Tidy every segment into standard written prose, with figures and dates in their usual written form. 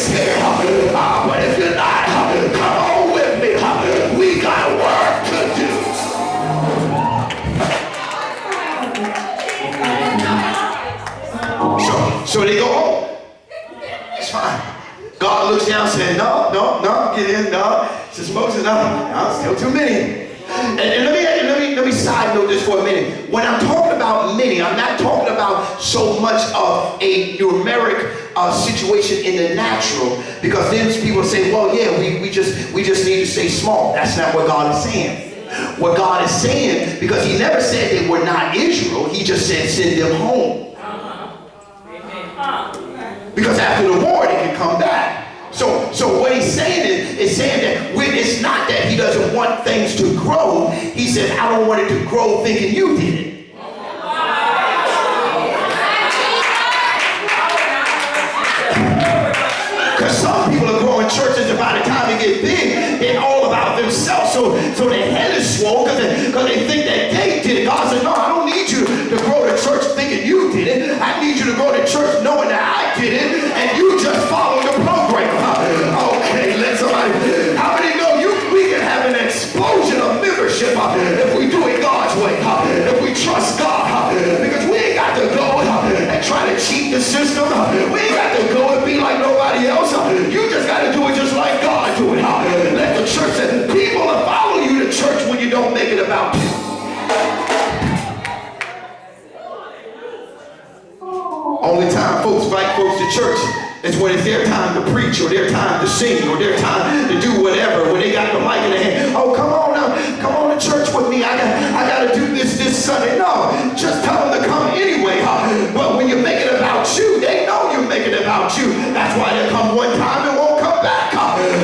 is here. But if you're not, come on with me. We got work to do. So they go home. It's fine. God looks down and says, no, get in, no. Says Moses, no, still too many. And let me side note this for a minute. When I'm talking about many, I'm not talking about so much of a numeric situation in the natural, because then people say, well, yeah, we just need to stay small. That's not what God is saying. What God is saying, because he never said they were not Israel, he just said send them home. Because after the war, they can come back. So what he's saying is saying that it's not that he doesn't want things to grow. He says, I don't want it to grow thinking you did it. Because some people are growing churches, and by the time they get big, they're all about themselves. So their head is swole because they think that they did it. God said, no, I don't need you to grow the church thinking you did it. I need you to grow the church knowing that I did it, and you just follow the program. Okay, let somebody. How many know we can have an explosion of membership if we do it God's way, if we trust God, because we ain't got to go and try to cheat the system. We ain't got to go and be like nobody else. You just got to do it just like God do it. Let the church say, people will follow you to church when you don't make it about you. Only time folks invite folks to church is when it's their time to preach, or their time to sing, or their time to do whatever, when they got the mic in their hand. Oh, come on now, come on to church with me. I got to do this Sunday. No, just tell them to come anyway. But when you make it about you, they know you're making it about you. That's why they come one time and won't come back.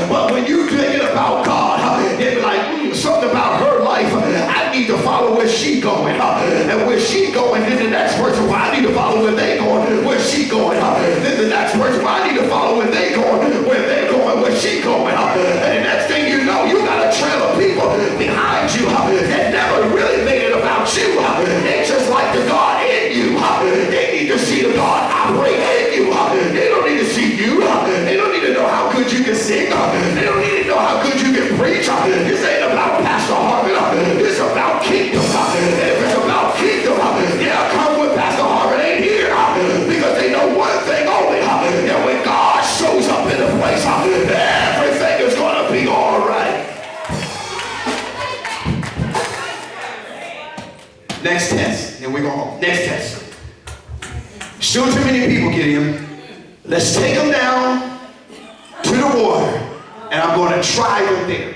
But when you make it about God, they be like, something about her life. I need to follow where she going. And where she going, then the next person, well, I need to follow where they going. Where she going. Then the next person, well, I need to follow where they going. Where they going, where she going. And the next thing you know, you got a trail of people behind you that never really made it about you. They just like the God in you. They need to see the God operate in you. They don't need to see you. They don't need to know how good you can sing. They don't need to know how good you can preach. This ain't about Pastor Harvey. It's about kingdom. And if it's about kingdom, yeah, come with Pastor Harvey ain't here. Because they know one thing only. That when God shows up in a place, everything is going to be all right. Next test. Then we go home. Next test. Still too many people, Gideon. Let's take them down to the water. And I'm going to try them there.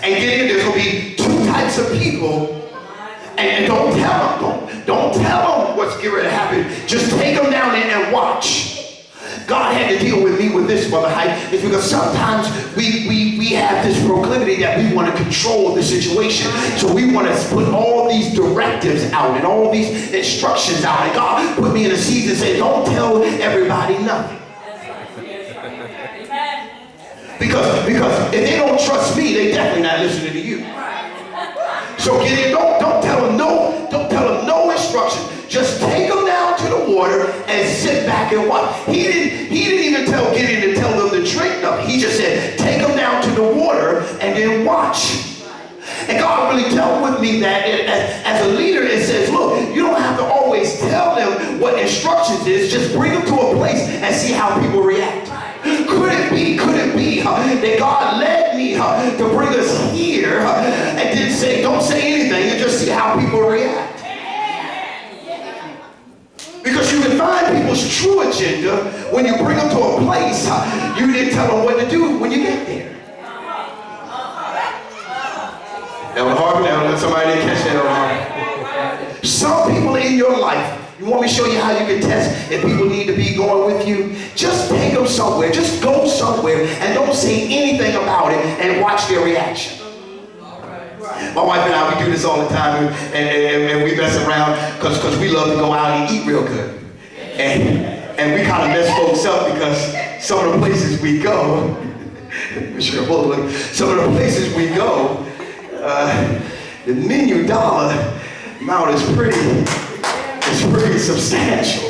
And Gideon, there's going to be two types of people. And don't tell them what's getting ready to happen. Just take them down there and watch. God had to deal with me with this, Brother Hyde. It's because sometimes we have this proclivity that we want to control the situation. So we want to put all these directives out and all these instructions out. And God put me in a season and said, don't tell everybody nothing. Because if they don't trust me, they definitely not listening to you. So Gideon, don't tell them no instruction. Just take them down to the water and sit back and watch. He didn't even tell Gideon to tell them to drink nothing. He just said, take them down to the water and then watch. And God really dealt with me that as a leader, it says, look, you don't have to always tell them what instructions is. Just bring them to a place and see how people react. Could it be that God led me to bring us here and didn't say, don't say anything and just see how people react? Because you can find people's true agenda when you bring them to a place you didn't tell them what to do when you get there. That was hard. Somebody didn't catch that on. Some people in your life, you want me to show you how you can test if people need to be going with you? Just take them somewhere. Just go somewhere and don't say anything about it and watch their reaction. My wife and I, we do this all the time, and we mess around because we love to go out and eat real good. And we kind of mess folks up because some of the places we go, some of the places we go, the menu dollar amount is pretty substantial.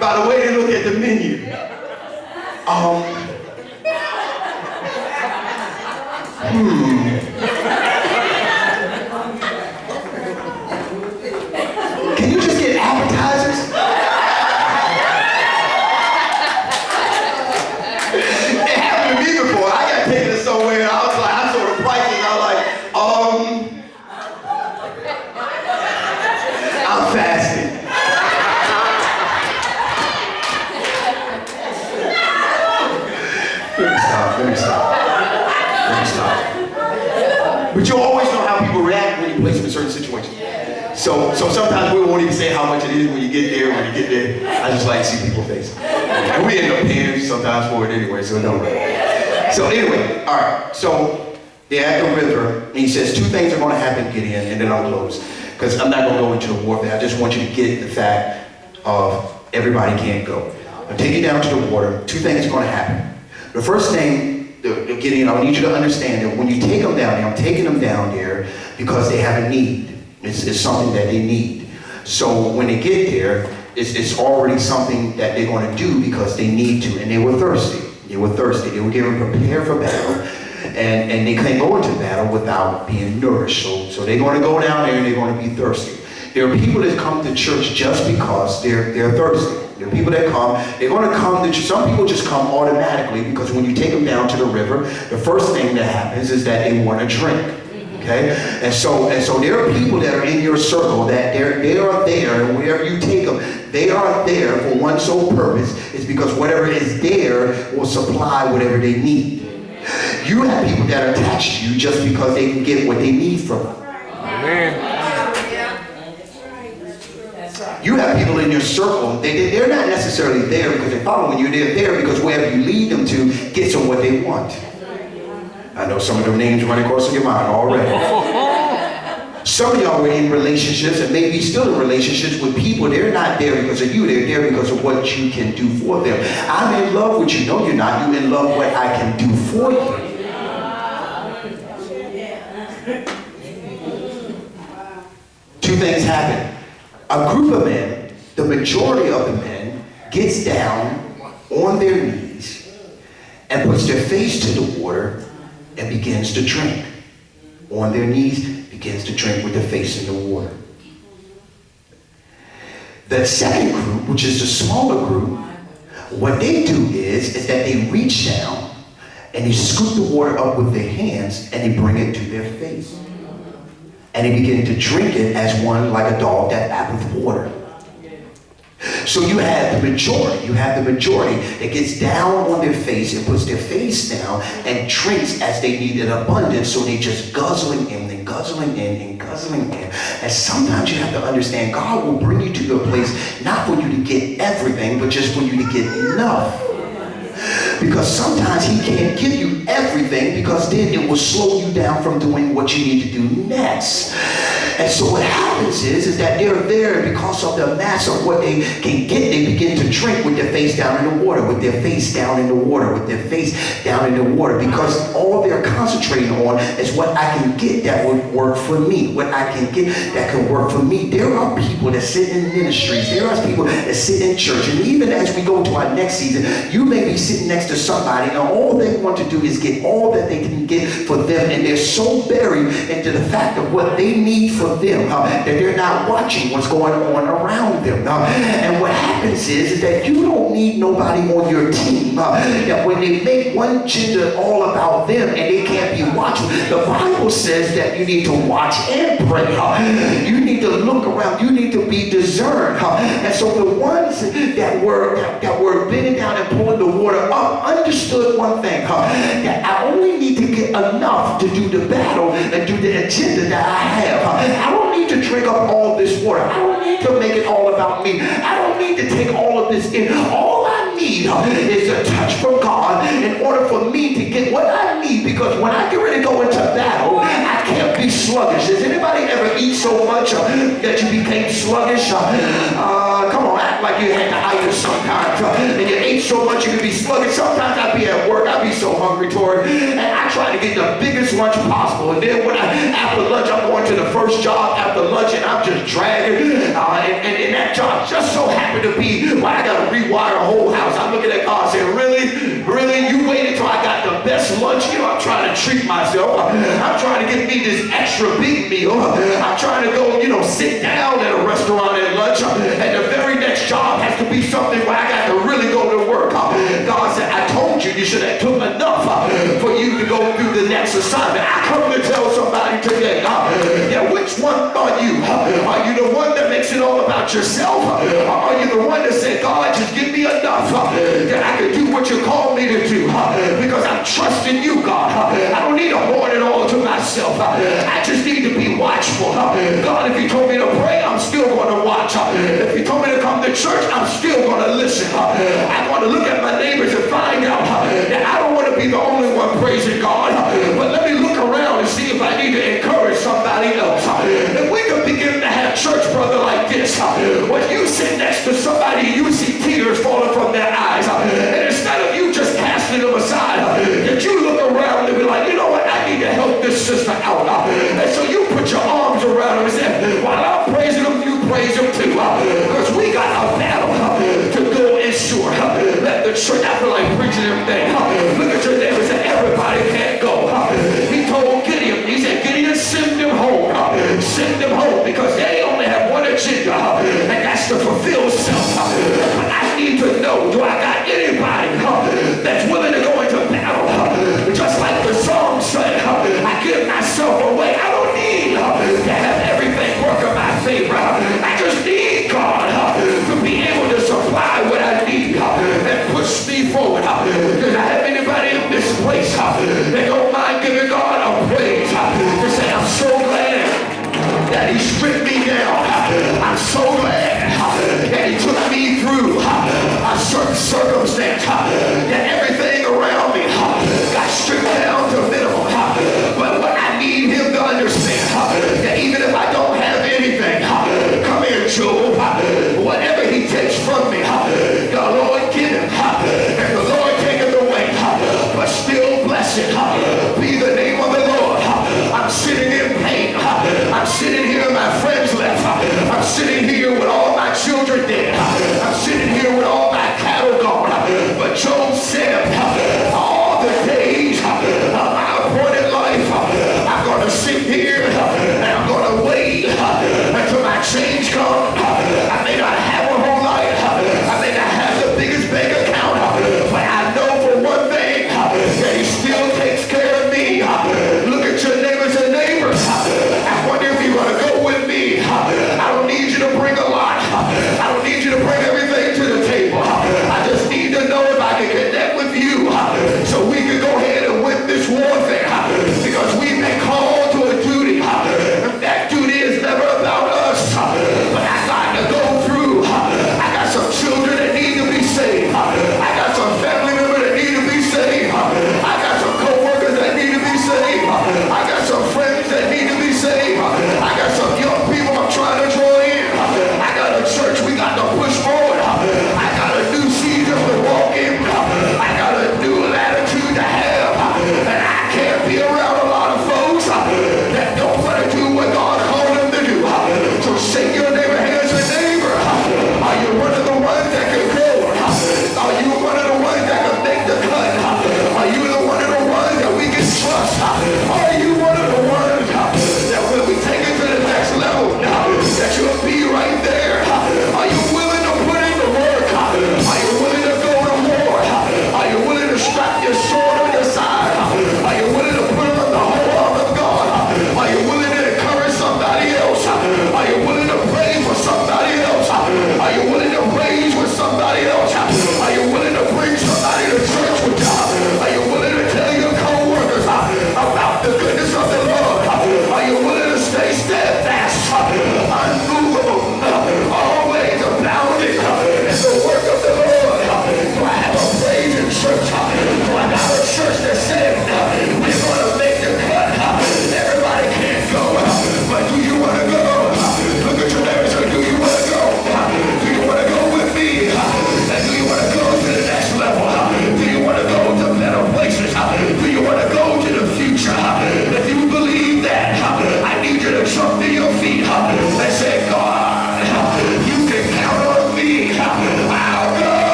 by the way they look at the menu. Can you just get appetizers? It happened to me before. I got taken to somewhere and I was like, I saw the prices and I was like, I'm fasting. Let me stop. But you always know how people react when you place them in certain situations. So sometimes we won't even say how much it is when you get there. I just like to see people's faces. And we end up paying sometimes for it anyway, so don't worry. So anyway, all right. So they're at the river, and he says 2 things are going to happen, Gideon, and then I'll close. Because I'm not going to go into the warfare. I just want you to get the fact of everybody can't go. I'll take you down to the water. 2 things are going to happen. The first thing, Gideon, I need you to understand that when you take them down there, I'm taking them down there because they have a need. It's something that they need. So when they get there, it's already something that they're going to do because they need to. And they were thirsty. They were getting prepared for battle. And they can't go into battle without being nourished. So they're going to go down there and they're going to be thirsty. There are people that come to church just because they're thirsty. There are people that come, they're going to come to church. Some people just come automatically because when you take them down to the river, the first thing that happens is that they want to drink. Okay? And so there are people that are in your circle that they are there, and wherever you take them, they are there for one sole purpose, is because whatever is there will supply whatever they need. You have people that are attached to you just because they can get what they need from you. Amen. You have people in your circle, they're not necessarily there because they're following you, they're there because wherever you lead them to gets them what they want. I know some of them names running across your mind already. Some of y'all were in relationships and maybe still in relationships with people. They're not there because of you, they're there because of what you can do for them. I'm in love with you. No, you're not. You're in love with what I can do for you. Two things happen. A group of men, the majority of the men, gets down on their knees and puts their face to the water and begins to drink. On their knees, begins to drink with their face in the water. The second group, which is the smaller group, what they do is that they reach down and they scoop the water up with their hands and they bring it to their face. And they begin to drink it as one, like a dog that lappeth water. So you have the majority that gets down on their face and puts their face down and drinks as they need in abundance, so they just guzzling in and guzzling in and guzzling in. And sometimes you have to understand God will bring you to a place not for you to get everything, but just for you to get enough. Because sometimes he can't give you everything because then it will slow you down from doing what you need to do next. And so what happens is that they're there because of the mass of what they can get. They begin to drink with their face down in the water, with their face down in the water, with their face down in the water, because all they're concentrating on is what I can get that would work for me, what I can get that can work for me. There are people that sit in ministries. There are people that sit in church. And even as we go to our next season, you may be sitting next to somebody and all they want to do is get all that they can get for them, and they're so buried into the fact of what they need for them that they're not watching what's going on around them. And what happens is that you don't need nobody on your team that when they make one gender all about them and they can't be watching. The Bible says that you need to watch and pray. You need to look around. You need to be discerned. And so the ones that were bending down and pulling the water up understood one thing, that I only need to get enough to do the battle and do the agenda that I have. I don't need to drink up all this water. I don't need to make it all about me. I don't need to take all of this in. All I need is a touch from God in order for me to get what I need, because when I get ready to go into battle, I can't be sluggish. Has anybody ever eat so much that you became sluggish? Come on, act like you had to itis sometimes. And you ate so much you could be sluggish. Sometimes I'd be at work, I'd be so hungry, Tori, and I try to get the biggest lunch possible. And then after lunch, I'm going to the first job after lunch and I'm just dragging. And that job just so happened to be Why I got to rewire a whole house? I'm looking at God saying, really? Really? You waited till I got the best lunch? You know, I'm trying to treat myself. I'm trying to get me this extra big meal. I'm trying to go, sit down at a restaurant at lunch. And the very next job has to be something where I got to really go to work. God said, I told you should have took enough for you to go through the next assignment. I come to tell somebody today, which one are you? Are you the one that makes it all about yourself? Or are you the one that said, God, just give me enough that I can do what you called me to do? Because I'm trusting you, God. I don't need to hoard it all to myself. I just need to be watchful. God, if you told me to pray, I'm still going to watch. If you told me to come to church, I'm still going to listen. I want to look at my neighbors and find out that I don't want to be the only one praising God, but let me look around and see if I need to encourage somebody else. If we could begin to have church, brother, like this, when you sit next to somebody, you see tears falling from their eyes, and instead of you just casting them aside, that you look around and be like, you know what, I need to help this sister out. And so you put your arms around them and say, while I'm praising them, you praise them too, because we got a battle to go ensure that the church, I feel like preaching everything.